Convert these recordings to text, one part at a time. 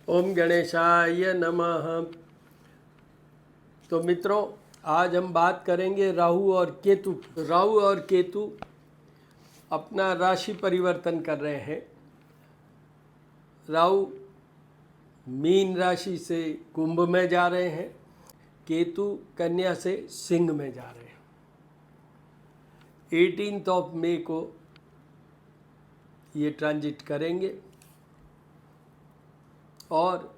ओम गणेशाय नमः। तो मित्रों, आज हम बात करेंगे राहु और केतु। राहु और केतु अपना राशि परिवर्तन कर रहे हैं। राहु मीन राशि से कुंभ में जा रहे हैं, केतु कन्या से सिंह में जा रहे हैं। 18 मई को ये ट्रांजिट करेंगे और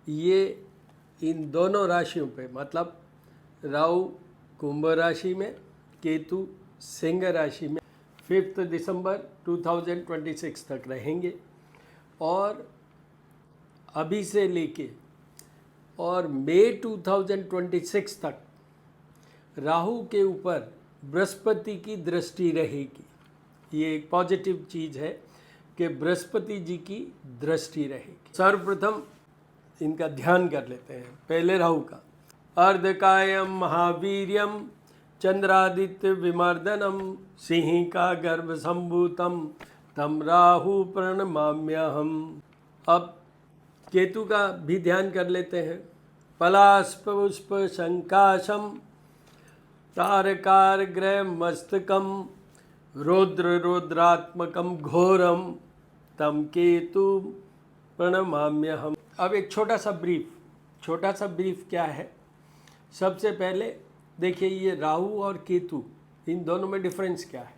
ये इन दोनों राशियों पे, मतलब राहु कुंभ राशि में, केतु सिंह राशि में 5 दिसंबर 2026 तक रहेंगे। और अभी से लेके और मई 2026 तक राहु के ऊपर बृहस्पति की दृष्टि रहेगी। ये एक पॉजिटिव चीज़ है कि बृहस्पति जी की दृष्टि रहेगी। सर्वप्रथम इनका ध्यान कर लेते हैं। पहले राहु का। अर्धकायम महावीर्यम चंद्रादित्य विमर्दनम सिंह का गर्भ संभूतम तम राहु प्रणमाम्यहम। अब केतु का भी ध्यान कर लेते हैं। पलाश पुष्प शंकाशम तारकार ग्रह मस्तकम रौद्र रौद्रात्मकम घोरम तम केतु प्रणमाम्यहम। अब एक छोटा सा ब्रीफ क्या है। सबसे पहले देखिए, ये राहु और केतु, इन दोनों में डिफरेंस क्या है।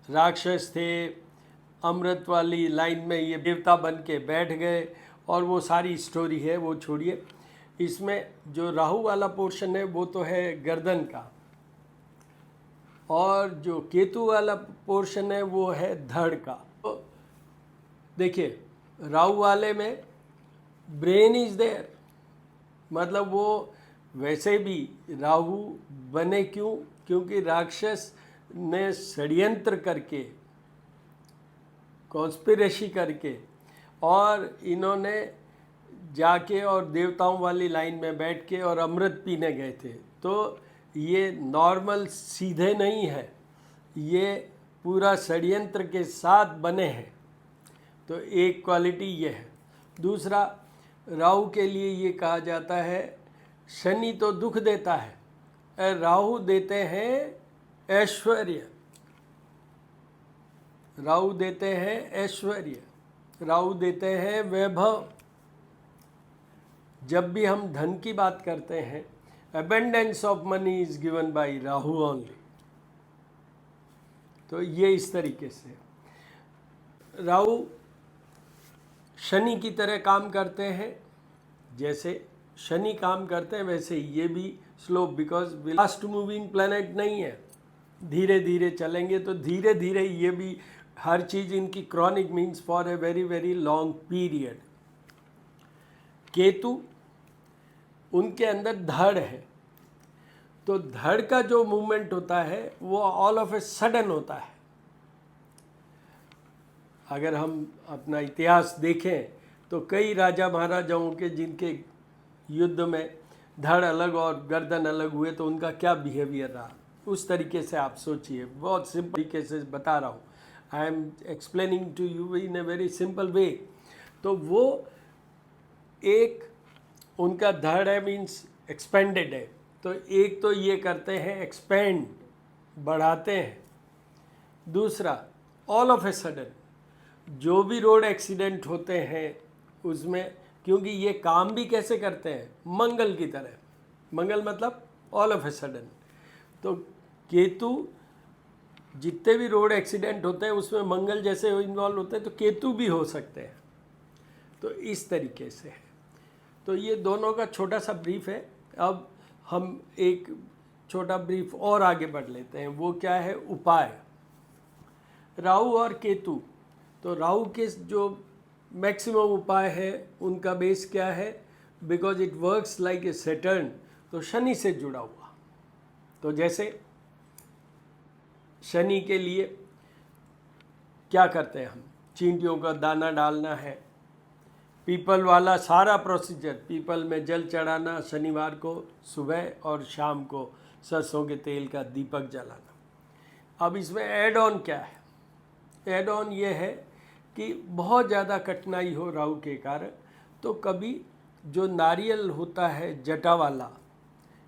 राक्षस थे, अमृत वाली लाइन में ये देवता बन के बैठ गए और वो सारी स्टोरी है, वो छोड़िए। इसमें जो राहु वाला पोर्शन है वो तो है गर्दन का, और जो केतु वाला पोर्शन है वो है धड़ का। तो देखिए, राहु वाले में ब्रेन इज देयर, मतलब वो वैसे भी राहु बने क्यों, क्योंकि राक्षस ने षड्यंत्र करके, कॉन्स्पिरेसी करके, और इन्होंने जाके और देवताओं वाली लाइन में बैठ के और अमृत पीने गए थे। तो ये नॉर्मल सीधे नहीं है, ये पूरा षड्यंत्र के साथ बने हैं। तो एक क्वालिटी ये है। दूसरा, राहु के लिए ये कहा जाता है, शनि तो दुख देता है, राहु देते हैं ऐश्वर्य। राहु देते हैं ऐश्वर्य, राहु देते हैं वैभव। जब भी हम धन की बात करते हैं, abundance of money is given by Rahu only। तो ये इस तरीके से राहु शनि की तरह काम करते हैं। जैसे शनि काम करते हैं वैसे ये भी slow, because fast moving planet नहीं है, धीरे धीरे चलेंगे। तो धीरे धीरे ये भी हर चीज़ इनकी chronic means for a very very long period. Ketu, उनके अंदर धड़ है, तो धड़ का जो मूवमेंट होता है वो ऑल ऑफ ए सडन होता है। अगर हम अपना इतिहास देखें तो कई राजा महाराजाओं के जिनके युद्ध में धड़ अलग और गर्दन अलग हुए, तो उनका क्या बिहेवियर रहा, उस तरीके से आप सोचिए। बहुत सिंपल तरीके से बता रहा हूँ, I am explaining to you in a very simple way. तो वो एक उनका धड़ है, मीन्स एक्सपेंडेड है। तो एक तो ये करते हैं एक्सपेंड, बढ़ाते हैं। दूसरा, ऑल ऑफ ए सडन जो भी रोड एक्सीडेंट होते हैं उसमें, क्योंकि ये काम भी कैसे करते हैं, मंगल की तरह। मंगल मतलब ऑल ऑफ ए सडन। तो केतु, जितने भी रोड एक्सीडेंट होते हैं उसमें मंगल जैसे इन्वॉल्व होते हैं, तो केतु भी हो सकते हैं। तो इस तरीके से है। तो ये दोनों का छोटा सा ब्रीफ है। अब हम एक छोटा ब्रीफ और आगे बढ़ लेते हैं। वो क्या है, उपाय। राहु और केतु, तो राहु के जो मैक्सिमम उपाय है उनका बेस क्या है, because it works like a Saturn, तो शनि से जुड़ा हुआ। तो जैसे शनि के लिए क्या करते हैं हम, चींटियों का दाना डालना है, पीपल वाला सारा प्रोसीजर, पीपल में जल चढ़ाना, शनिवार को सुबह और शाम को सरसों के तेल का दीपक जलाना। अब इसमें एड ऑन क्या है, एड ऑन ये है कि बहुत ज़्यादा कठिनाई हो राहु के कारण, तो कभी जो नारियल होता है जटा वाला,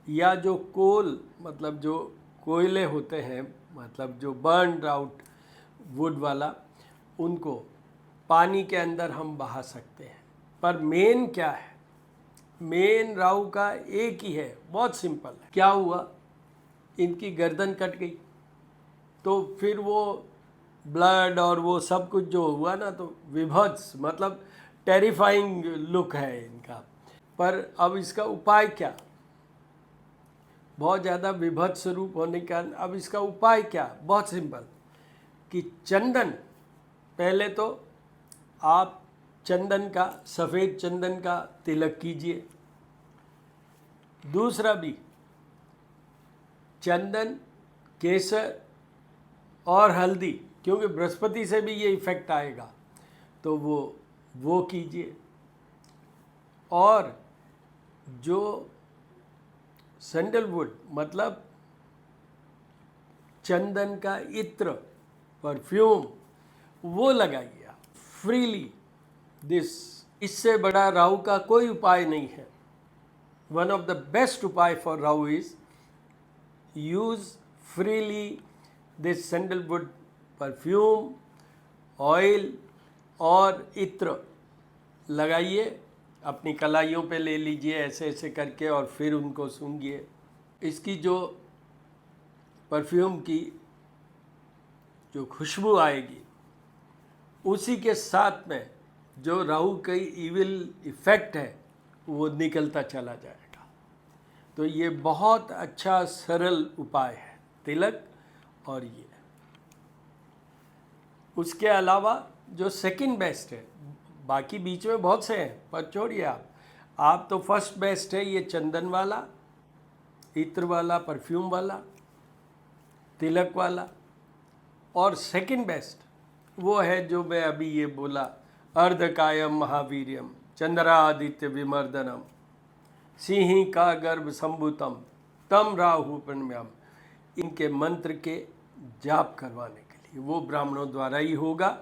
या जो कोल मतलब जो कोयले होते हैं, मतलब जो बर्न आउट वुड वाला, उनको पानी के अंदर हम बहा सकते हैं। पर मेन क्या है, मेन राहु का एक ही है, बहुत सिंपल है। क्या हुआ, इनकी गर्दन कट गई, तो फिर वो ब्लड और वो सब कुछ जो हुआ ना, तो विभत्स मतलब टेरिफाइंग लुक है इनका। पर अब इसका उपाय क्या, बहुत ज़्यादा विभत्स रूप होने के कारण अब इसका उपाय क्या, बहुत सिंपल, कि चंदन, पहले तो आप चंदन का, सफ़ेद चंदन का तिलक कीजिए। दूसरा भी चंदन, केसर और हल्दी, क्योंकि बृहस्पति से भी ये इफेक्ट आएगा, तो वो कीजिए। और जो सैंडलवुड मतलब चंदन का इत्र, परफ्यूम, वो लगाइए आप फ्रीली। इससे बड़ा राहु का कोई उपाय नहीं है। वन ऑफ द बेस्ट उपाय for Rahu is use freely this sandalwood perfume, oil और इत्र लगाइए, अपनी कलाइयों पे ले लीजिए ऐसे ऐसे करके, और फिर उनको सूंघिए। इसकी जो परफ्यूम की जो खुशबू आएगी, उसी के साथ में जो राहु का इविल इफेक्ट है वो निकलता चला जाएगा। तो ये बहुत अच्छा सरल उपाय है, तिलक और ये। उसके अलावा जो सेकंड बेस्ट है, बाकी बीच में बहुत से हैं, पर छोड़िए आप तो फर्स्ट बेस्ट है ये चंदन वाला, इत्र वाला, परफ्यूम वाला, तिलक वाला। और सेकंड बेस्ट वो है जो मैं अभी ये बोला, अर्धकायम महावीर्यम चंद्रादित्य विमर्दनम सिंही का गर्भ संभुतम तम राहु प्रणम्यम। इनके मंत्र के जाप करवाने के लिए वो ब्राह्मणों द्वारा ही होगा।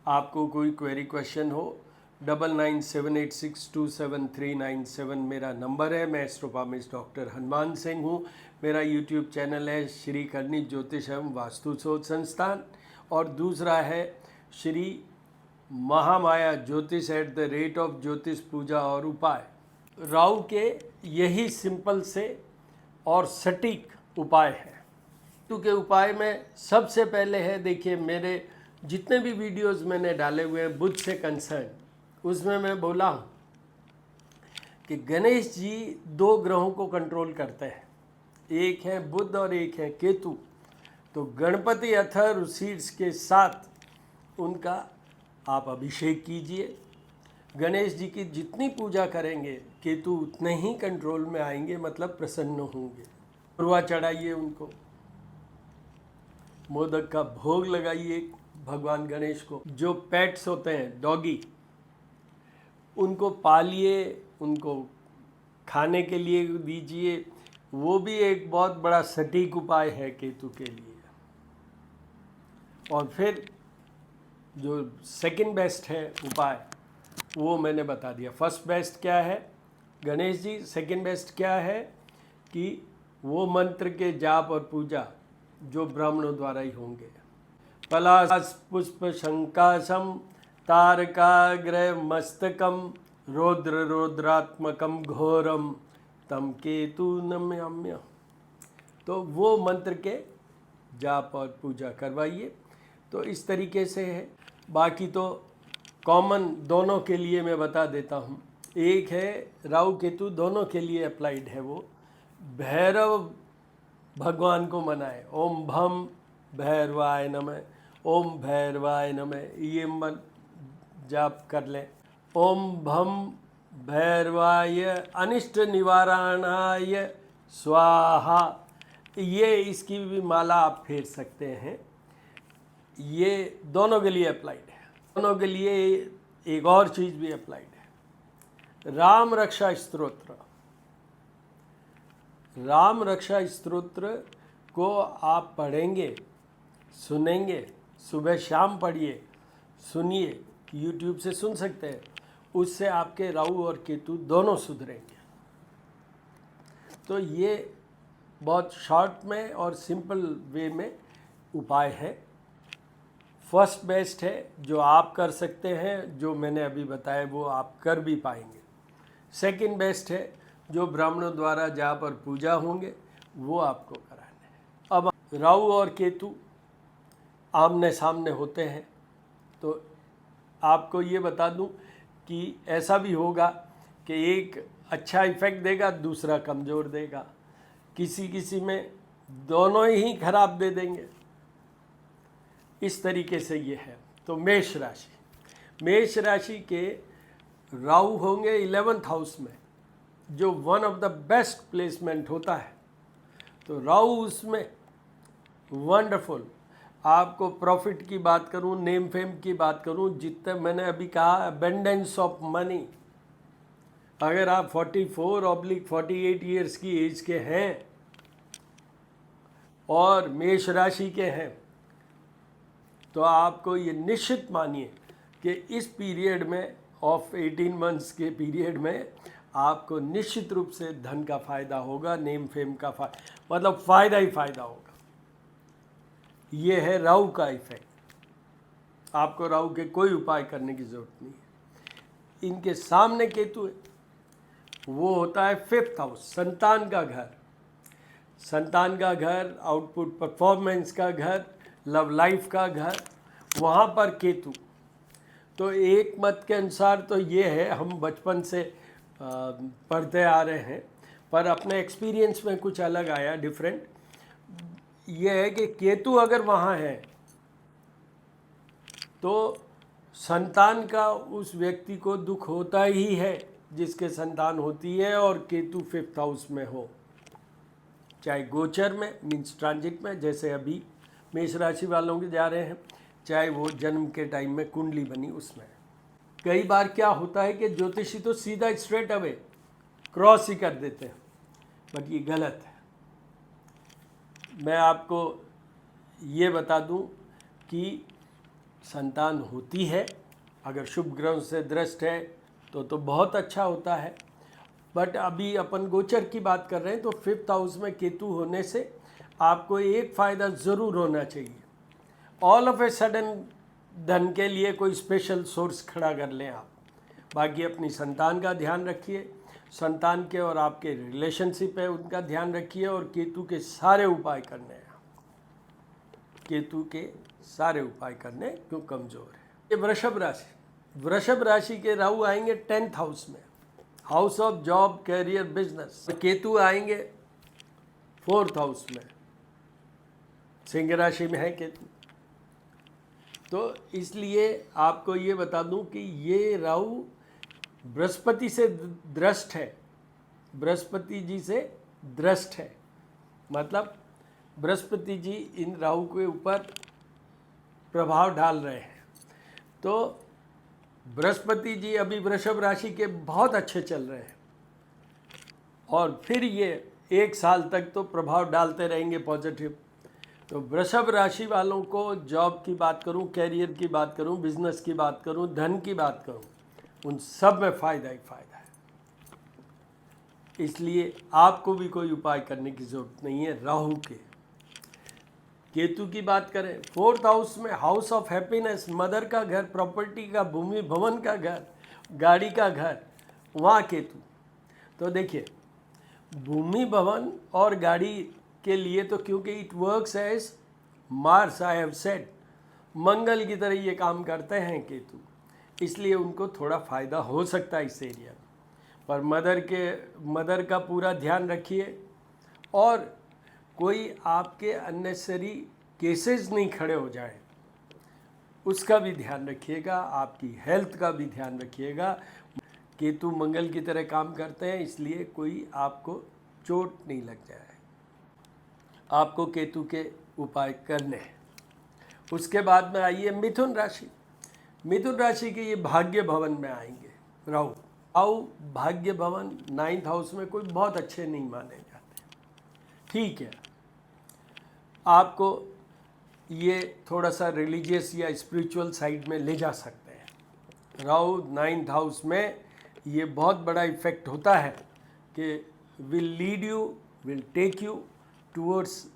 आपको कोई क्वेरी क्वेश्चन हो, 9978627397 मेरा नंबर है। मैं एस्ट्रोफार्मिस्ट डॉक्टर हनुमान सिंह हूँ। मेरा यूट्यूब चैनल है श्री करनी ज्योतिष एवं वास्तु शोध संस्थान, और दूसरा है श्री महामाया ज्योतिष @ ज्योतिष पूजा और उपाय। राहु के यही सिंपल से और सटीक उपाय है। क्योंकि उपाय में सबसे पहले है, देखिए मेरे जितने भी वीडियोस मैंने डाले हुए हैं बुध से कंसर्न, उसमें मैं बोला हूँ कि गणेश जी 2 ग्रहों को कंट्रोल करते हैं, एक है बुध और एक है केतु। तो गणपति अथर्व सीड्स के साथ उनका आप अभिषेक कीजिए। गणेश जी की जितनी पूजा करेंगे केतु उतने ही कंट्रोल में आएंगे, मतलब प्रसन्न होंगे। पुरवा चढ़ाइए उनको, मोदक का भोग लगाइए भगवान गणेश को। जो पेट्स होते हैं डॉगी, उनको पालिए, उनको खाने के लिए दीजिए। वो भी एक बहुत बड़ा सटीक उपाय है केतु के लिए। और फिर जो सेकंड बेस्ट है उपाय वो मैंने बता दिया। फर्स्ट बेस्ट क्या है गणेश जी, सेकंड बेस्ट क्या है कि वो मंत्र के जाप और पूजा जो ब्राह्मणों द्वारा ही होंगे। पलाश पुष्प शंकाशम तारकाग्र मस्तकम रौद्र रौद्रात्मकम घोरम तम केतु नम्याम्य। तो वो मंत्र के जाप और पूजा करवाइए। तो इस तरीके से है। बाकी तो कॉमन दोनों के लिए मैं बता देता हूँ। एक है राहु केतु दोनों के लिए अप्लाइड है। वो भैरव भगवान को मनाए, ओम भम भैरवाय नमः, ओम भैरवाय नमः, ये मन जाप कर लें। ओम भम भैरवाय अनिष्ट निवारणाय स्वाहा, ये इसकी भी माला आप फेर सकते हैं। ये दोनों के लिए अप्लाइड है। दोनों के लिए एक और चीज़ भी अप्लाइड है, राम रक्षा स्तोत्र। राम रक्षा स्तोत्र को आप पढ़ेंगे, सुनेंगे, सुबह शाम पढ़िए, सुनिए, यूट्यूब से सुन सकते हैं, उससे आपके राहु और केतु दोनों सुधरेंगे। तो ये बहुत शॉर्ट में और सिंपल वे में उपाय है। फर्स्ट बेस्ट है जो आप कर सकते हैं, जो मैंने अभी बताया वो आप कर भी पाएंगे। सेकंड बेस्ट है जो ब्राह्मणों द्वारा जहाँ पर पूजा होंगे वो आपको कराने हैं। अब राहु और केतु आमने सामने होते हैं, तो आपको ये बता दूं कि ऐसा भी होगा कि एक अच्छा इफेक्ट देगा, दूसरा कमज़ोर देगा, किसी किसी में दोनों ही खराब दे देंगे। इस तरीके से ये है। तो मेष राशि के राहु होंगे 11th हाउस में, जो one of the best placement होता है। तो राहु उसमें वंडरफुल। आपको प्रॉफिट की बात करूं, नेम फेम की बात करूं, जितने मैंने अभी कहा अबेंडेंस ऑफ मनी, अगर आप 44/48 ईयर्स की एज के हैं और मेष राशि के हैं, तो आपको ये निश्चित मानिए कि इस पीरियड में ऑफ 18 मंथ्स के पीरियड में आपको निश्चित रूप से धन का फ़ायदा होगा, नेम फेम का मतलब फ़ायदा ही फ़ायदा होगा। ये है राहु का इफेक्ट। आपको राहु के कोई उपाय करने की ज़रूरत नहीं है। इनके सामने केतु है, वो होता है 5th हाउस, संतान का घर। संतान का घर, आउटपुट परफॉर्मेंस का घर, लव लाइफ का घर, वहाँ पर केतु। तो एक मत के अनुसार तो ये है, हम बचपन से पढ़ते आ रहे हैं, पर अपने एक्सपीरियंस में कुछ अलग आया, डिफरेंट। ये है कि केतु अगर वहाँ है तो संतान का उस व्यक्ति को दुख होता ही है जिसके संतान होती है, और केतु 5th हाउस में हो, चाहे गोचर में मीन्स ट्रांजिट में, जैसे अभी मेष राशि वालों के जा रहे हैं, चाहे वो जन्म के टाइम में कुंडली बनी उसमें। कई बार क्या होता है कि ज्योतिषी तो सीधा स्ट्रेट अवे क्रॉस ही कर देते हैं, बट ये गलत है। मैं आपको ये बता दूं कि संतान होती है, अगर शुभ ग्रहों से दृष्ट है तो बहुत अच्छा होता है, बट अभी अपन गोचर की बात कर रहे हैं। तो 5th हाउस में केतु होने से आपको एक फ़ायदा ज़रूर होना चाहिए। ऑल ऑफ ए सडन धन के लिए कोई स्पेशल सोर्स खड़ा कर लें आप। बाकी अपनी संतान का ध्यान रखिए, संतान के और आपके रिलेशनशिप है उनका ध्यान रखिए, और केतु के सारे उपाय करने हैं। केतु के सारे उपाय करने क्यों कमज़ोर है। ये वृषभ राशि के राहु आएंगे 10th हाउस में, house of job, career, business. Ketu आएंगे 4th हाउस में, सिंह राशि में है केतु। तो इसलिए आपको ये बता दूं कि ये राहु बृहस्पति से दृष्ट है, बृहस्पति जी से दृष्ट है, मतलब बृहस्पति जी इन राहु के ऊपर प्रभाव डाल रहे हैं। तो बृहस्पति जी अभी वृषभ राशि के बहुत अच्छे चल रहे हैं, और फिर ये 1 साल तक तो प्रभाव डालते रहेंगे पॉजिटिव। तो वृषभ राशि वालों को जॉब की बात करूं, कैरियर की बात करूं, बिजनेस की बात करूं, धन की बात करूं, उन सब में फ़ायदा ही फ़ायदा है। इसलिए आपको भी कोई उपाय करने की ज़रूरत नहीं है राहु के। केतु की बात करें 4th हाउस में, हाउस ऑफ हैप्पीनेस, मदर का घर, प्रॉपर्टी का, भूमि भवन का घर, गाड़ी का घर, वहाँ केतु। तो देखिए भूमि भवन और गाड़ी के लिए तो क्योंकि it works as Mars, I have said, Mangal की तरह ये काम करते हैं केतु, इसलिए उनको थोड़ा फ़ायदा हो सकता है इस एरिया में। पर मदर का पूरा ध्यान रखिए, और कोई आपके अननेसेसरी केसेस नहीं खड़े हो जाए, उसका भी ध्यान रखिएगा। आपकी हेल्थ का भी ध्यान रखिएगा। केतु मंगल की तरह काम करते हैं, इसलिए कोई आपको चोट नहीं लग जाए। आपको केतु के उपाय करने हैं। उसके बाद में आइए मिथुन राशि। मिथुन राशि के ये भाग्य भवन में आएंगे राहु। भाग्य भवन 9th हाउस में कोई बहुत अच्छे नहीं माने जाते। ठीक है, आपको ये थोड़ा सा रिलीजियस या स्पिरिचुअल साइड में ले जा सकते हैं। राहु 9th हाउस में ये बहुत बड़ा इफेक्ट होता है कि will lead you, will take you towards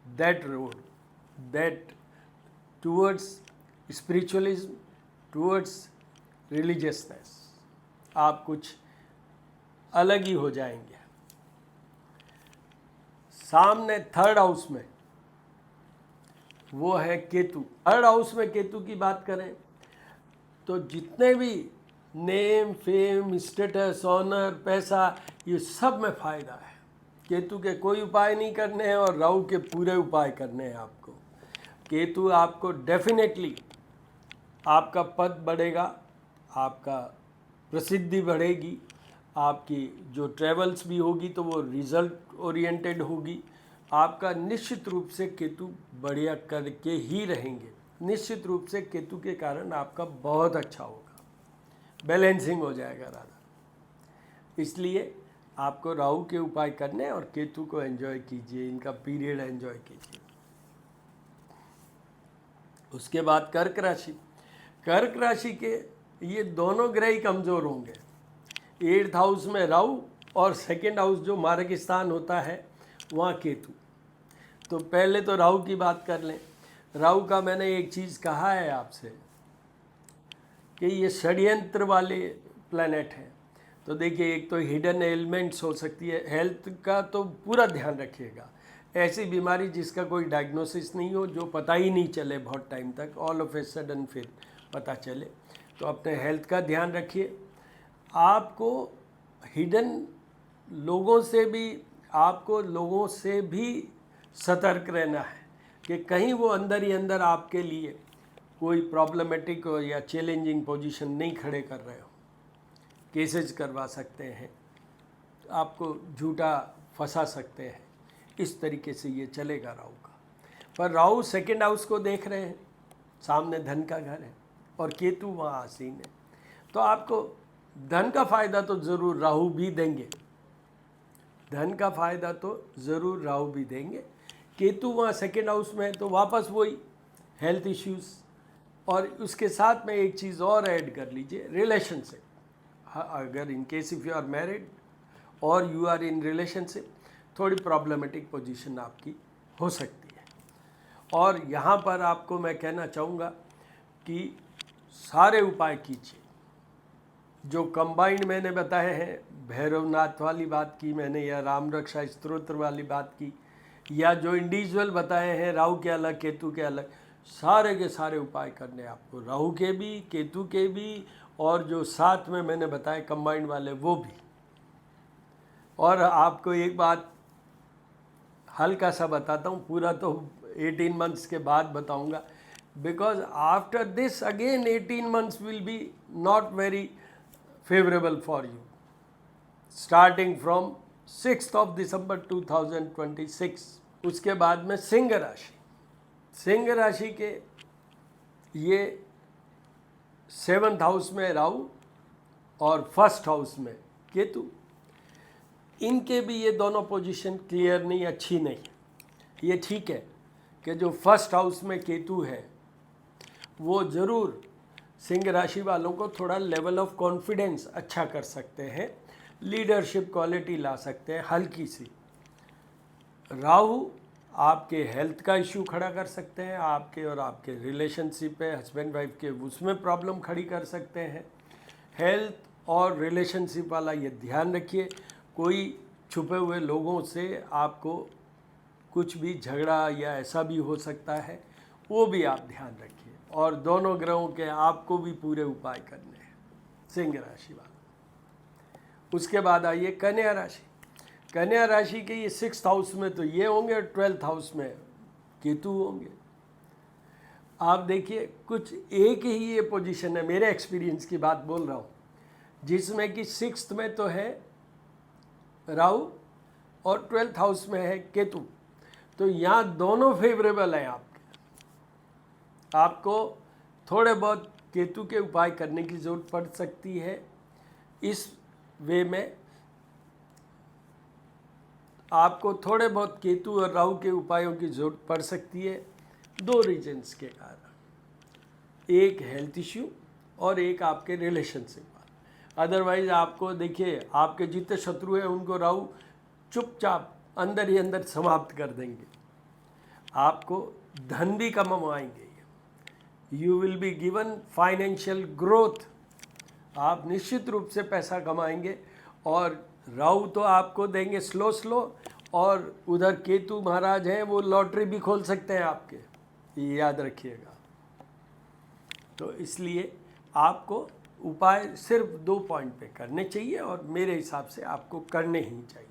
that road, that towards spiritualism, towards religiousness. आप कुछ अलग ही हो जाएंगे। सामने 3rd हाउस में वो है केतु। 3rd हाउस में केतु की बात करें तो जितने भी नेम, फेम, स्टेटस, ऑनर, पैसा, ये सब में फ़ायदा है। केतु के कोई उपाय नहीं करने हैं और राहु के पूरे उपाय करने हैं आपको। केतु आपको डेफिनेटली, आपका पद बढ़ेगा, आपका प्रसिद्धि बढ़ेगी, आपकी जो ट्रेवल्स भी होगी तो वो रिजल्ट ओरिएंटेड होगी। आपका निश्चित रूप से केतु बढ़िया करके ही रहेंगे। निश्चित रूप से केतु के कारण आपका बहुत अच्छा होगा, बैलेंसिंग हो जाएगा राधा। इसलिए आपको राहु के उपाय करने और केतु को एंजॉय कीजिए, इनका पीरियड एंजॉय कीजिए। उसके बाद कर्क राशि। कर्क राशि के ये दोनों ग्रह ही कमज़ोर होंगे। 8th हाउस में राहु और 2nd हाउस जो मार्ग स्थान होता है वहाँ केतु। तो पहले तो राहु की बात कर लें। राहु का मैंने एक चीज़ कहा है आपसे कि ये षड्यंत्र वाले प्लैनेट हैं। तो देखिए, एक तो हिडन एलिमेंट्स हो सकती है। हेल्थ का तो पूरा ध्यान रखिएगा। ऐसी बीमारी जिसका कोई डायग्नोसिस नहीं हो, जो पता ही नहीं चले बहुत टाइम तक, ऑल ऑफ ए सडन फिर पता चले, तो अपने हेल्थ का ध्यान रखिए। आपको हिडन लोगों से भी सतर्क रहना है कि कहीं वो अंदर ही अंदर आपके लिए कोई प्रॉब्लमेटिक या चैलेंजिंग पोजीशन नहीं खड़े कर रहे हो। केसेस करवा सकते हैं, आपको झूठा फंसा सकते हैं। इस तरीके से ये चलेगा राहु का। पर राहु 2nd हाउस को देख रहे हैं, सामने धन का घर है और केतु वहाँ आसीन है। तो आपको धन का फ़ायदा तो ज़रूर राहु भी देंगे, धन का फ़ायदा तो ज़रूर राहु भी देंगे। केतु वहाँ 2nd हाउस में है तो वापस वही हेल्थ इश्यूज़। और उसके साथ में एक चीज़ और ऐड कर लीजिए, रिलेशनशिप। अगर in case if you are married और यू आर इन रिलेशनशिप, थोड़ी प्रॉब्लमेटिक पोजीशन आपकी हो सकती है। और यहाँ पर आपको मैं कहना चाहूँगा कि सारे उपाय कीजिए जो कंबाइंड मैंने बताए हैं। भैरवनाथ वाली बात की मैंने, या राम रक्षा स्तोत्र वाली बात की, या जो इंडिविजुअल बताए हैं राहु के अलग केतु के अलग, सारे के सारे उपाय करने आपको, राहु के भी, केतु के भी, और जो साथ में मैंने बताए कंबाइंड वाले वो भी। और आपको एक बात हल्का सा बताता हूँ, पूरा तो 18 मंथ्स के बाद बताऊँगा, because after this again 18 months will be not very favourable for you, starting from 6th of December 2026। उसके बाद में सिंह राशि। सिंह राशि के ये 7th हाउस में राहु और 1st हाउस में केतु। इनके भी ये दोनों पोजीशन क्लियर नहीं, अच्छी नहीं। ये ठीक है कि जो 1st हाउस में केतु है वो ज़रूर सिंह राशि वालों को थोड़ा लेवल ऑफ कॉन्फिडेंस अच्छा कर सकते हैं, लीडरशिप क्वालिटी ला सकते हैं हल्की सी। राहु आपके हेल्थ का इश्यू खड़ा कर सकते हैं, आपके और आपके रिलेशनशिप है, हस्बैंड वाइफ के, उसमें प्रॉब्लम खड़ी कर सकते हैं। हेल्थ और रिलेशनशिप वाला ये ध्यान रखिए, कोई छुपे हुए लोगों से आपको कुछ भी झगड़ा या ऐसा भी हो सकता है, वो भी आप ध्यान रखिए। और दोनों ग्रहों के आपको भी पूरे उपाय करने हैं सिंह राशि वाले। उसके बाद आइए कन्या राशि। कन्या राशि के ये 6th हाउस में तो ये होंगे और 12th हाउस में केतु होंगे। आप देखिए, कुछ एक ही ये पोजीशन है, मेरे एक्सपीरियंस की बात बोल रहा हूँ, जिसमें कि 6th में तो है राहु और 12th हाउस में है केतु। तो यहाँ दोनों फेवरेबल हैं आपके। आपको थोड़े बहुत केतु के उपाय करने की ज़रूरत पड़ सकती है। इस वे में आपको थोड़े बहुत केतु और राहु के उपायों की ज़रूरत पड़ सकती है। दो रीजन्स के कारण, एक हेल्थ इश्यू और एक आपके रिलेशनशिप। अदरवाइज आपको देखिए, आपके जितने शत्रु हैं उनको राहु चुपचाप अंदर ही अंदर समाप्त कर देंगे। आपको धन भी कमाएंगे, you will be given financial growth, आप निश्चित रूप से पैसा कमाएंगे। और राहु तो आपको देंगे स्लो स्लो, और उधर केतु महाराज हैं, वो लॉटरी भी खोल सकते हैं आपके, ये याद रखिएगा। तो इसलिए आपको उपाय सिर्फ 2 पॉइंट पे करने चाहिए, और मेरे हिसाब से आपको करने ही चाहिए।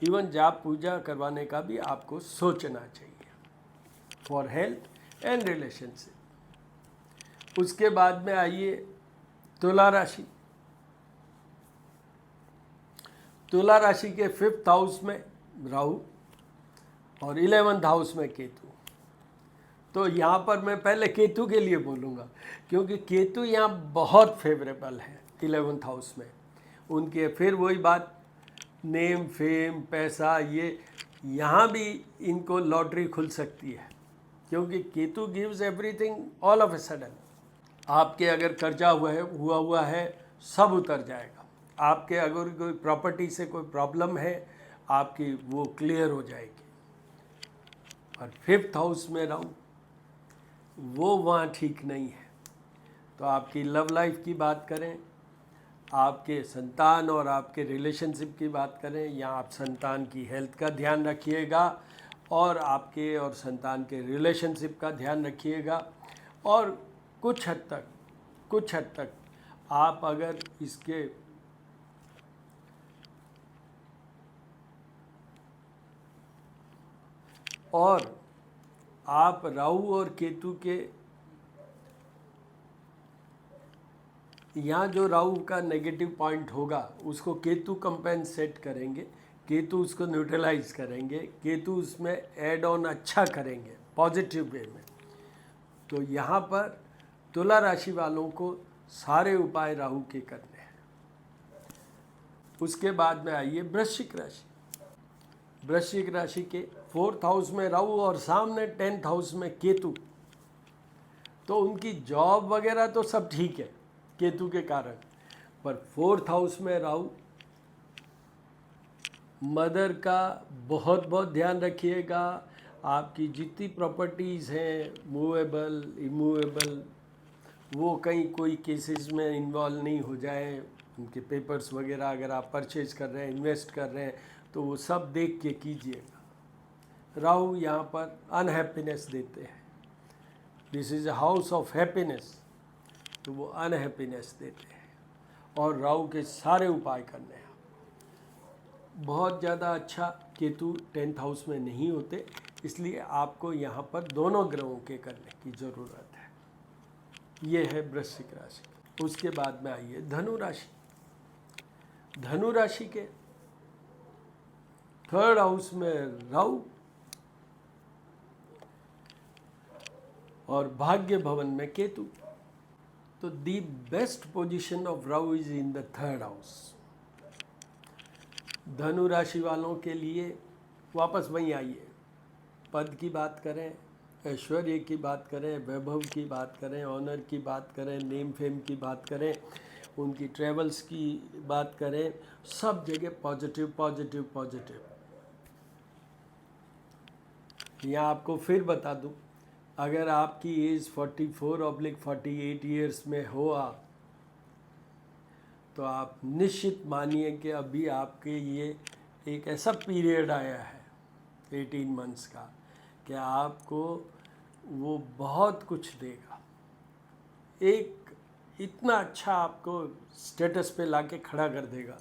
इवन जाप पूजा करवाने का भी आपको सोचना चाहिए फॉर हेल्थ एंड रिलेशनशिप। उसके बाद में आइए तुला राशि। तुला राशि के 5th हाउस में राहु और 11th हाउस में केतु। तो यहाँ पर मैं पहले केतु के लिए बोलूँगा, क्योंकि केतु यहाँ बहुत फेवरेबल है 11th हाउस में। उनके फिर वही बात, नेम फेम पैसा, ये यहाँ भी इनको लॉटरी खुल सकती है, क्योंकि Ketu gives everything all of a sudden. आपके अगर कर्जा हुआ है सब उतर जाएगा। आपके अगर कोई प्रॉपर्टी से कोई प्रॉब्लम है, आपकी वो क्लियर हो जाएगी। और 5th हाउस में राहु, वो वहाँ ठीक नहीं है। तो आपकी लव लाइफ की बात करें, आपके संतान और आपके रिलेशनशिप की बात करें, या आप संतान की हेल्थ का ध्यान रखिएगा, और आपके और संतान के रिलेशनशिप का ध्यान रखिएगा। और कुछ हद तक आप अगर इसके और आप राहु और केतु के यहाँ जो राहु का नेगेटिव पॉइंट होगा उसको केतु कंपेंसेट करेंगे, केतु उसको न्यूट्रलाइज करेंगे, केतु उसमें ऐड ऑन अच्छा करेंगे पॉजिटिव वे में। तो यहाँ पर तुला राशि वालों को सारे उपाय राहु के करने हैं। उसके बाद में आइए वृश्चिक राशि। वृश्चिक राशि के 4th हाउस में राहु और सामने 10th हाउस में केतु। तो उनकी जॉब वगैरह तो सब ठीक है केतु के कारण, पर 4th हाउस में राहु, मदर का बहुत ध्यान रखिएगा। आपकी जितनी प्रॉपर्टीज़ हैं, मूवेबल इमूवेबल, वो कहीं कोई केसेस में इन्वॉल्व नहीं हो जाए। उनके पेपर्स वगैरह अगर आप परचेज कर रहे हैं, इन्वेस्ट कर रहे हैं, तो वो सब देख के कीजिएगा। राहु यहाँ पर अनहैप्पीनेस देते हैं, this is a house of happiness, तो वो अनहैप्पीनेस देते हैं। और राहु के सारे उपाय करने हैं। बहुत ज़्यादा अच्छा केतु 10th हाउस में नहीं होते, इसलिए आपको यहाँ पर दोनों ग्रहों के करने की ज़रूरत है। ये है वृश्चिक राशि। उसके बाद में आइए धनु राशि। धनु राशि के 3rd हाउस में राहु और भाग्य भवन में केतु। तो the best position of Rahu is in the 3rd house. धनु राशि वालों के लिए वापस वहीं आइए, पद की बात करें, ऐश्वर्य की बात करें, वैभव की बात करें, ऑनर की बात करें, नेम फेम की बात करें, उनकी ट्रेवल्स की बात करें, सब जगह पॉजिटिव पॉजिटिव पॉजिटिव। यहाँ आपको फिर बता दूँ, अगर आपकी एज 44/48 ईयर्स में हो आप, तो आप निश्चित मानिए कि अभी आपके ये एक ऐसा पीरियड आया है 18 मंथ्स का, कि आपको वो बहुत कुछ देगा। एक इतना अच्छा आपको स्टेटस पे लाके खड़ा कर देगा,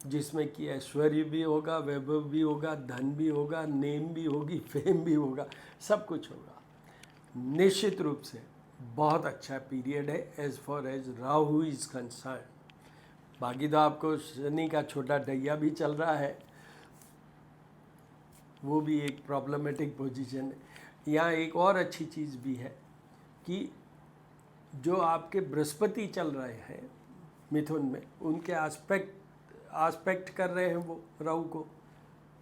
जिसमें कि ऐश्वर्य भी होगा, वैभव भी होगा, धन भी होगा, नेम भी होगी, फेम भी होगा, सब कुछ होगा। निश्चित रूप से बहुत अच्छा पीरियड है as far as Rahu is concern. बाकी तो आपको शनि का छोटा ढैया भी चल रहा है, वो भी एक प्रॉब्लमेटिक पोजीशन है। यहाँ एक और अच्छी चीज़ भी है कि जो आपके बृहस्पति चल रहे हैं मिथुन में, उनके आस्पेक्ट कर रहे हैं वो राहु को,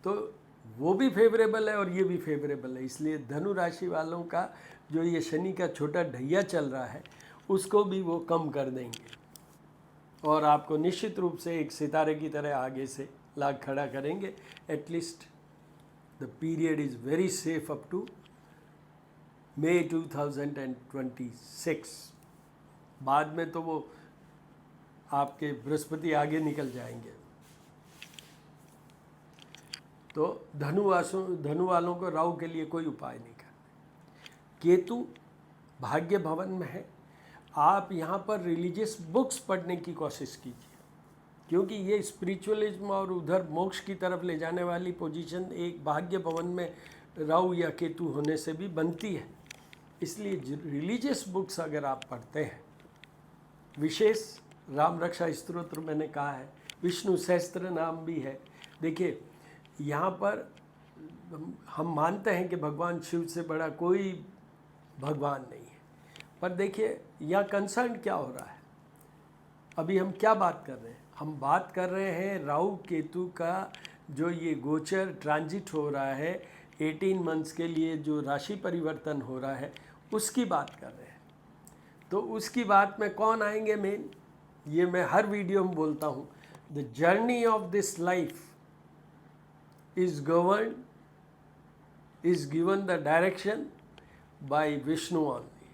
तो वो भी फेवरेबल है और ये भी फेवरेबल है। इसलिए धनु राशि वालों का जो ये शनि का छोटा ढैया चल रहा है उसको भी वो कम कर देंगे और आपको निश्चित रूप से एक सितारे की तरह आगे से लाग खड़ा करेंगे। At least the period is very safe up to May 2026। बाद में तो वो आपके बृहस्पति आगे निकल जाएंगे। तो धनु वालों को राहु के लिए कोई उपाय नहीं करना। केतु भाग्य भवन में है, आप यहाँ पर रिलीजियस बुक्स पढ़ने की कोशिश कीजिए, क्योंकि ये स्पिरिचुअलिज्म और उधर मोक्ष की तरफ ले जाने वाली पोजीशन एक भाग्य भवन में राहु या केतु होने से भी बनती है। इसलिए रिलीजियस बुक्स अगर आप पढ़ते हैं, विशेष राम रक्षा स्तोत्र मैंने कहा है, विष्णु सहस्त्र नाम भी है। देखिए यहाँ पर हम मानते हैं कि भगवान शिव से बड़ा कोई भगवान नहीं है, पर देखिए यहाँ कंसर्न क्या हो रहा है। अभी हम क्या बात कर रहे हैं? हम बात कर रहे हैं राहु केतु का जो ये गोचर ट्रांजिट हो रहा है 18 मंथ्स के लिए, जो राशि परिवर्तन हो रहा है उसकी बात कर रहे हैं। तो उसकी बात में कौन आएंगे मेन, ये मैं हर वीडियो में बोलता हूँ। The journey of this life is given the direction by Vishnu only।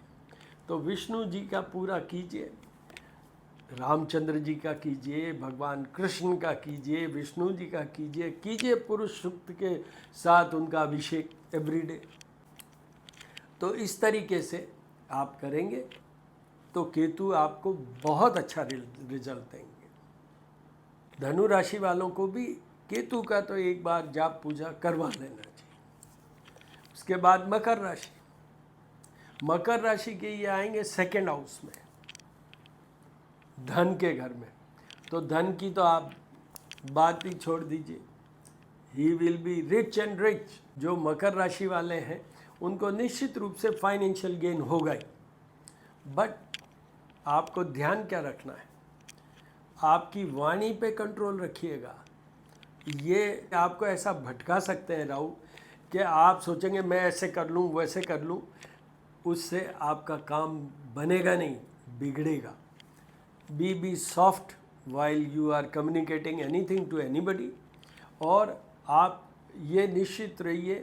तो विष्णु जी का पूरा कीजिए, रामचंद्र जी का कीजिए, भगवान कृष्ण का कीजिए, विष्णु जी का कीजिए पुरुष सूक्त के साथ उनका अभिषेक एवरीडे। तो इस तरीके से आप करेंगे तो केतु आपको बहुत अच्छा रिजल्ट देंगे। धनु राशि वालों को भी केतु का तो एक बार जाप पूजा करवा लेना चाहिए। उसके बाद मकर राशि, मकर राशि के ये आएंगे सेकंड हाउस में, धन के घर में। तो धन की तो आप बात ही छोड़ दीजिए, he will be rich and rich. जो मकर राशि वाले हैं उनको निश्चित रूप से फाइनेंशियल गेन होगा ही, बट आपको ध्यान क्या रखना है, आपकी वाणी पे कंट्रोल रखिएगा। ये आपको ऐसा भटका सकते हैं राहु कि आप सोचेंगे मैं ऐसे कर लूँ वैसे कर लूँ, उससे आपका काम बनेगा नहीं, बिगड़ेगा। Be soft while you are communicating anything to anybody. और आप ये निश्चित रहिए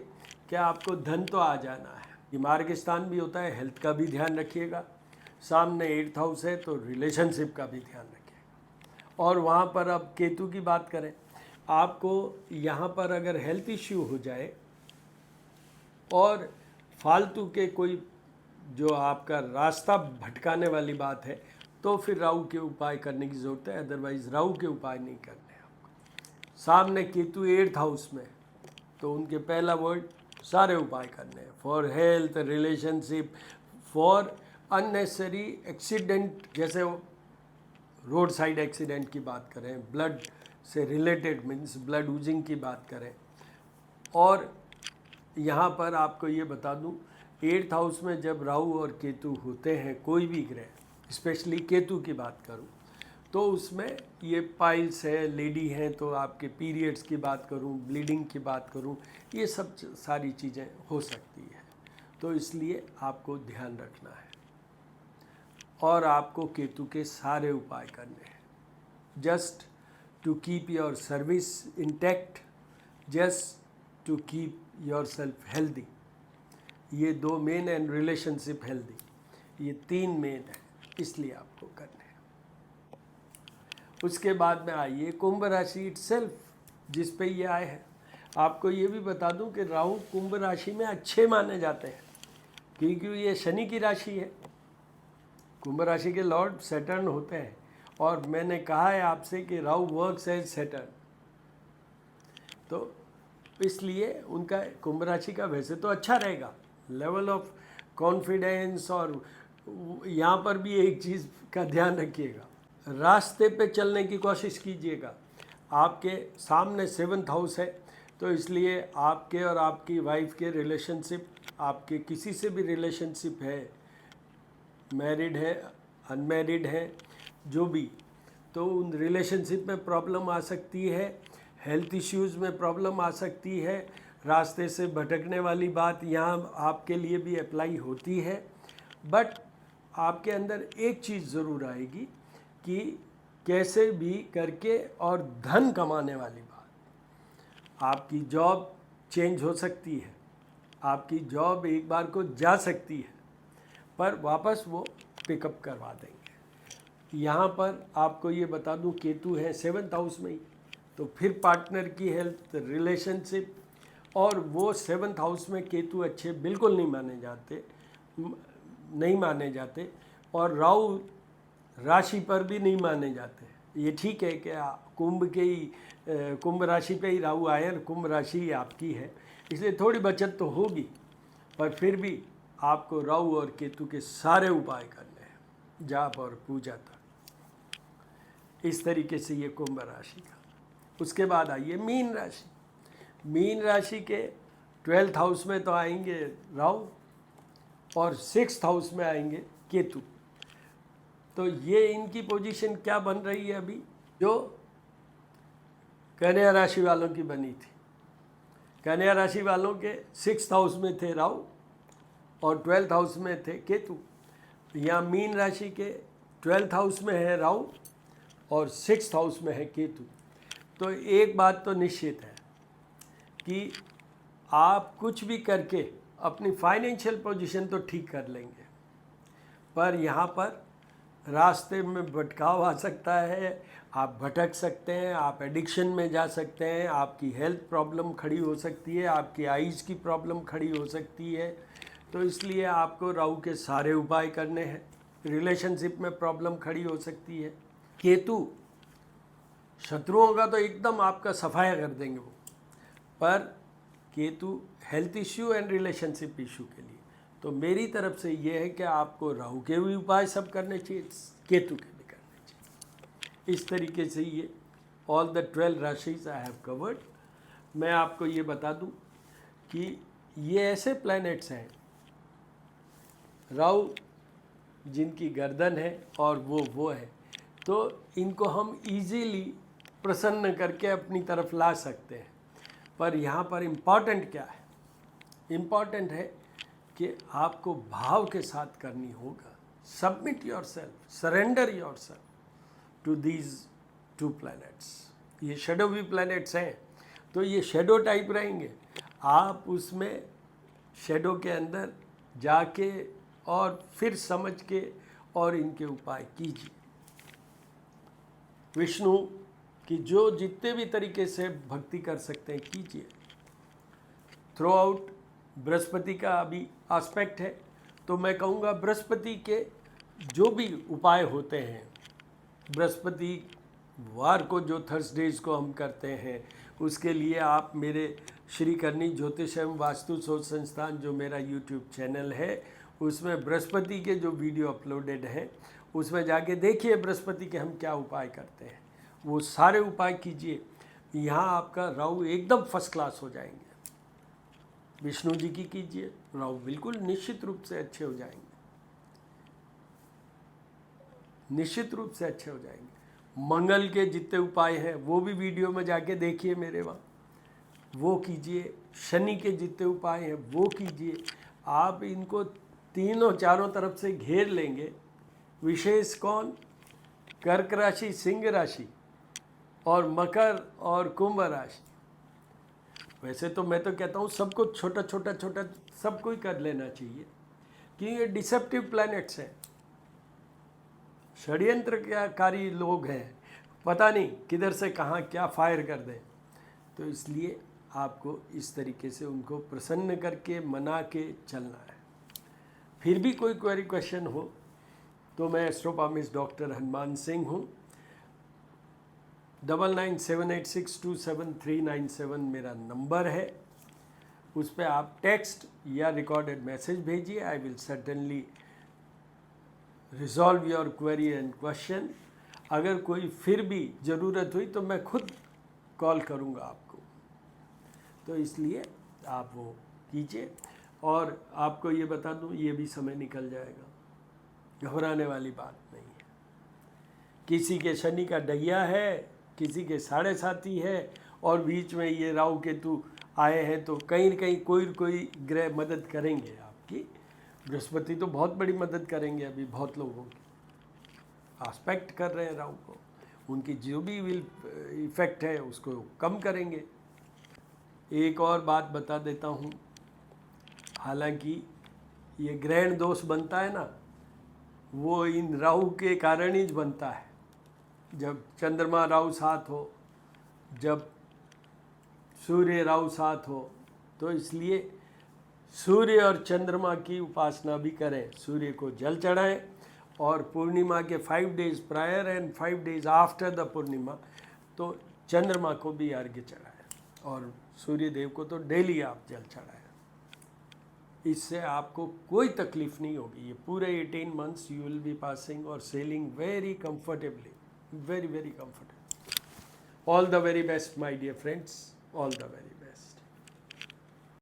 कि आपको धन तो आ जाना है। ये मार्ग स्थान भी होता है, हेल्थ का भी ध्यान रखिएगा। सामने 8th हाउस है तो रिलेशनशिप का भी ध्यान रखिएगा। और वहाँ पर अब केतु की बात करें, आपको यहाँ पर अगर हेल्थ इश्यू हो जाए और फालतू के कोई जो आपका रास्ता भटकाने वाली बात है, तो फिर राहु के उपाय करने की ज़रूरत है। अदरवाइज़ राहु के उपाय नहीं करने हैं आपको। सामने केतु 8th हाउस में, तो उनके पहला वर्ड सारे उपाय करने हैं for health, relationship, for unnecessary accident, जैसे रोड साइड एक्सीडेंट की बात करें, ब्लड से रिलेटेड मीन्स ब्लड यूजिंग की बात करें। और यहाँ पर आपको ये बता दूँ, 8th हाउस में जब राहु और केतु होते हैं, कोई भी ग्रह, स्पेशली केतु की बात करूँ तो उसमें ये पाइल्स है, लेडी हैं तो आपके पीरियड्स की बात करूँ, ब्लीडिंग की बात करूँ, ये सब सारी चीज़ें हो सकती है। तो इसलिए आपको ध्यान रखना है और आपको केतु के सारे उपाय करने हैं, just to keep your service intact, just to keep yourself healthy. ये 2 मेन एंड रिलेशनशिप हेल्दी, ये 3 मेन है, इसलिए आपको करने हैं। उसके बाद में आइए कुंभ राशि इटसेल्फ, जिस पे ये आए हैं। आपको ये भी बता दूं कि राहु कुंभ राशि में अच्छे माने जाते हैं, क्योंकि ये शनि की राशि है। कुंभ राशि के लॉर्ड सैटर्न होते हैं, और मैंने कहा है आपसे कि राहु वर्क्स एज सैटर्न, तो इसलिए उनका कुंभ राशि का वैसे तो अच्छा रहेगा, लेवल ऑफ कॉन्फिडेंस। और यहाँ पर भी एक चीज़ का ध्यान रखिएगा, रास्ते पे चलने की कोशिश कीजिएगा। आपके सामने 7th हाउस है, तो इसलिए आपके और आपकी वाइफ के रिलेशनशिप, आपके किसी से भी रिलेशनशिप है, मैरिड है, अनमैरिड है, जो भी, तो उन रिलेशनशिप में प्रॉब्लम आ सकती है। हेल्थ इश्यूज़ में प्रॉब्लम आ सकती है, रास्ते से भटकने वाली बात यहाँ आपके लिए भी अप्लाई होती है। बट आपके अंदर एक चीज़ ज़रूर आएगी कि कैसे भी करके और धन कमाने वाली बात। आपकी जॉब चेंज हो सकती है, आपकी जॉब एक बार को जा सकती है, पर वापस वो पिकअप करवा देंगे। यहाँ पर आपको ये बता दूँ, केतु है 7th हाउस में ही, तो फिर पार्टनर की हेल्थ, रिलेशनशिप, और वो 7th हाउस में केतु अच्छे बिल्कुल नहीं माने जाते, और राहु राशि पर भी नहीं माने जाते। ये ठीक है कि कुंभ राशि पे ही राहु आए, कुंभ राशि ही आपकी है, इसलिए थोड़ी बचत तो होगी, पर फिर भी आपको राहु और केतु के सारे उपाय करने हैं, जाप और पूजा तक। इस तरीके से ये कुंभ राशि का। उसके बाद आइए मीन राशि। मीन राशि के 12th हाउस में तो आएंगे राहु और 6th हाउस में आएंगे केतु। तो ये इनकी पोजीशन क्या बन रही है अभी, जो कन्या राशि वालों की बनी थी। कन्या राशि वालों के 6th हाउस में थे राहु और 12th हाउस में थे केतु। यहाँ मीन राशि के 12th हाउस में है राहु और 6th हाउस में है केतु। तो एक बात तो निश्चित है कि आप कुछ भी करके अपनी फाइनेंशियल पोजीशन तो ठीक कर लेंगे, पर यहाँ पर रास्ते में भटकाव आ सकता है, आप भटक सकते हैं, आप एडिक्शन में जा सकते हैं, आपकी हेल्थ प्रॉब्लम खड़ी हो सकती है, आपकी आइज़ की प्रॉब्लम खड़ी हो सकती है। तो इसलिए आपको राहु के सारे उपाय करने हैं। रिलेशनशिप में प्रॉब्लम खड़ी हो सकती है। केतु शत्रुओं का तो एकदम आपका सफाया कर देंगे वो, पर Ketu health issue and relationship issue के लिए। तो मेरी तरफ से ये है कि आपको राहु के भी उपाय सब करने चाहिए, केतु के भी करने चाहिए। इस तरीके से ये all the 12 राशिज I have covered. मैं आपको ये बता दूं कि ये ऐसे प्लैनेट्स हैं, राहु जिनकी गर्दन है और वो है, तो इनको हम इजीली प्रसन्न करके अपनी तरफ ला सकते हैं। पर यहाँ पर इम्पॉर्टेंट क्या है, इम्पॉर्टेंट है कि आपको भाव के साथ करनी होगा। Submit yourself, surrender yourself to these 2 planets. ये शेडोवी प्लैनेट्स हैं, तो ये शेडो टाइप रहेंगे। आप उसमें शेडो के अंदर जाके और फिर समझ के और इनके उपाय कीजिए। विष्णु की जो जितने भी तरीके से भक्ति कर सकते हैं कीजिए। थ्रू आउट बृहस्पति का अभी एस्पेक्ट है, तो मैं कहूँगा बृहस्पति के जो भी उपाय होते हैं, बृहस्पति वार को जो थर्सडेज को हम करते हैं, उसके लिए आप मेरे श्री करनी ज्योतिष एवं वास्तु शोध संस्थान जो मेरा यूट्यूब चैनल है, उसमें बृहस्पति के जो वीडियो अपलोडेड हैं, उसमें जाके देखिए बृहस्पति के हम क्या उपाय करते हैं, वो सारे उपाय कीजिए। यहाँ आपका राहु एकदम फर्स्ट क्लास हो जाएंगे। विष्णु जी की कीजिए, राहु बिल्कुल निश्चित रूप से अच्छे हो जाएंगे, निश्चित रूप से अच्छे हो जाएंगे। मंगल के जितने उपाय हैं वो भी वीडियो में जाके देखिए मेरे वहाँ, वो कीजिए। शनि के जितने उपाय हैं वो कीजिए। आप इनको तीनों चारों तरफ से घेर लेंगे। विशेष कौन, कर्क राशि, सिंह राशि और मकर और कुंभ राशि। वैसे तो मैं तो कहता हूँ सबको छोटा छोटा सबको ही कर लेना चाहिए, कि ये डिसेप्टिव प्लैनेट्स हैं, षड्यंत्रकारी लोग हैं, पता नहीं किधर से कहाँ क्या फायर कर दें। तो इसलिए आपको इस तरीके से उनको प्रसन्न करके मना के चलना है। फिर भी कोई क्वेरी क्वेश्चन हो तो मैं एस्ट्रोपामिस्ट डॉक्टर हनुमान सिंह हूँ। 9978627397 मेरा नंबर है, उस पर आप टेक्स्ट या रिकॉर्डेड मैसेज भेजिए। I will certainly resolve your query and question. अगर कोई फिर भी ज़रूरत हुई तो मैं खुद कॉल करूँगा आपको, तो इसलिए आप वो कीजिए। और आपको ये बता दूँ, ये भी समय निकल जाएगा, घबराने वाली बात नहीं है। किसी के शनि का डैया है, किसी के 7.5 है, और बीच में ये राहु केतु आए हैं तो कहीं न कहीं कोई न कोई ग्रह मदद करेंगे आपकी। बृहस्पति तो बहुत बड़ी मदद करेंगे, अभी बहुत लोगों की आस्पेक्ट कर रहे हैं राहु को, उनकी जो भी विल इफेक्ट है उसको कम करेंगे। एक और बात बता देता हूँ, हालांकि ये ग्रहण दोष बनता है ना, वो इन राहु के कारण ही बनता है। जब चंद्रमा राहु साथ हो, जब सूर्य राहु साथ हो, तो इसलिए सूर्य और चंद्रमा की उपासना भी करें। सूर्य को जल चढ़ाएं और पूर्णिमा के 5 days prior and 5 days after the Purnima तो चंद्रमा को भी अर्घ्य चढ़ाएं और सूर्य देव को तो डेली आप जल चढ़ाएं। इससे आपको कोई तकलीफ नहीं होगी। ये पूरे 18 months you will be passing और sailing very comfortably, very comfortable. All the very best my dear friends, all the very